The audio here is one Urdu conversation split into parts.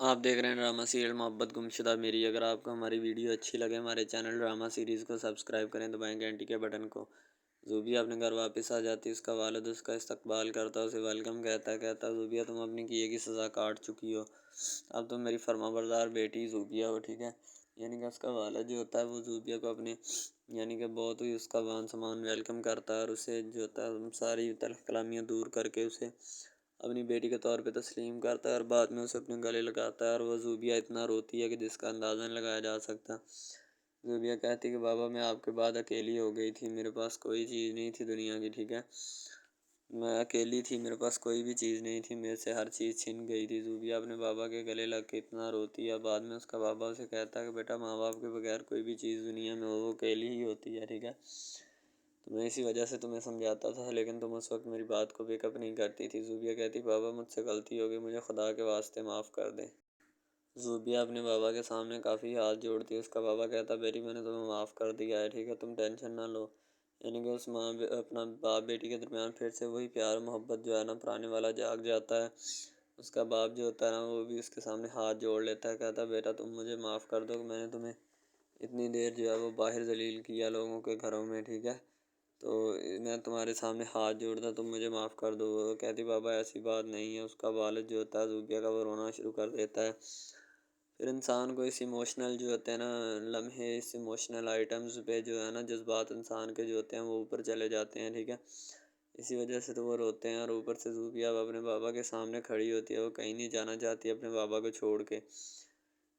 آپ دیکھ رہے ہیں ڈرامہ سیریل محبت گمشدہ میری۔ اگر آپ کو ہماری ویڈیو اچھی لگے ہمارے چینل ڈرامہ سیریز کو سبسکرائب کریں، دبائیں گھنٹی کے بٹن کو۔ زوبیہ اپنے گھر واپس آ جاتی، اس کا والد اس کا استقبال کرتا، اسے ویلکم کہتا زوبیہ تم اپنی کیے کی سزا کاٹ چکی ہو، اب تم میری فرما بردار بیٹی زوبیہ ہو، ٹھیک ہے۔ یعنی کہ اس کا والد جو ہوتا ہے وہ زوبیہ کو اپنے یعنی کہ بہت ہی اس کا مان سمان ویلکم کرتا ہے، اور اسے جو ہوتا ہے ساری تلخ کلامیاں دور کر کے اسے اپنی بیٹی کے طور پہ تسلیم کرتا ہے، اور بعد میں اسے اپنے گلے لگاتا ہے، اور وہ زوبیہ اتنا روتی ہے کہ جس کا اندازہ نہیں لگایا جا سکتا۔ زوبیہ کہتی کہ بابا میں آپ کے بعد اکیلی ہو گئی تھی، میرے پاس کوئی چیز نہیں تھی دنیا کی، ٹھیک ہے، میں اکیلی تھی، میرے پاس کوئی بھی چیز نہیں تھی، میرے سے ہر چیز چھن گئی تھی۔ زوبیہ اپنے بابا کے گلے لگ کے اتنا روتی ہے، بعد میں اس کا بابا اسے کہتا ہے کہ بیٹا ماں باپ کے بغیر کوئی بھی چیز دنیا میں وہ اکیلی ہی ہوتی ہے، ٹھیک ہے، تو میں اسی وجہ سے تمہیں سمجھاتا تھا، لیکن تم اس وقت میری بات کو پک اپ نہیں کرتی تھی۔ زوبیہ کہتی بابا مجھ سے غلطی ہو گئی، مجھے خدا کے واسطے معاف کر دیں۔ زوبیہ اپنے بابا کے سامنے کافی ہاتھ جوڑتی ہے، اس کا بابا کہتا بیٹی میں نے تمہیں معاف کر دیا ہے، ٹھیک ہے، تم ٹینشن نہ لو۔ یعنی کہ اس اپنا باپ بیٹی کے درمیان پھر سے وہی پیار محبت جو ہے نا پرانے والا جاگ جاتا ہے۔ اس کا باپ جو ہوتا ہے نا وہ بھی اس کے سامنے ہاتھ جوڑ لیتا ہے، کہتا بیٹا تم مجھے معاف کر دو کہ میں نے تمہیں اتنی دیر جو ہے وہ باہر ذلیل کیا لوگوں کے گھروں میں، ٹھیک ہے، تو میں تمہارے سامنے ہاتھ جوڑتا تم مجھے معاف کر دو۔ وہ کہتی بابا ایسی بات نہیں ہے۔ اس کا والد جو ہوتا ہے زوبیہ کا وہ رونا شروع کر دیتا ہے۔ پھر انسان کو اس ایموشنل جو ہوتے ہیں نا لمحے، اس ایموشنل آئٹمز پہ جو ہے نا جذبات انسان کے جو ہوتے ہیں وہ اوپر چلے جاتے ہیں، ٹھیک ہے، اسی وجہ سے تو وہ روتے ہیں۔ اور اوپر سے زوبیہ اپنے بابا کے سامنے کھڑی ہوتی ہے، وہ کہیں نہیں جانا چاہتی اپنے بابا کو چھوڑ کے۔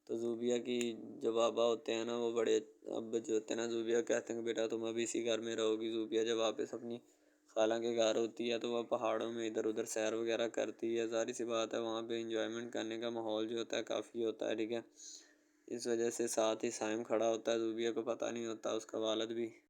تو زوبیہ کی جو بابا ہوتے ہیں نا وہ بڑے اب جو ہوتے ہیں نا زوبیہ کہتے ہیں کہ بیٹا تم ابھی اسی گھر میں رہو گی۔ زوبیہ جب واپس اپنی خالہ کے گھر ہوتی ہے تو وہ پہاڑوں میں ادھر ادھر سیر وغیرہ کرتی ہے، ظاہر سی بات ہے وہاں پہ انجوائمنٹ کرنے کا ماحول جو ہوتا ہے کافی ہوتا ہے، ٹھیک ہے، اس وجہ سے ساتھ ہی سائم کھڑا ہوتا ہے، زوبیہ کو پتہ نہیں ہوتا، اس کا والد بھی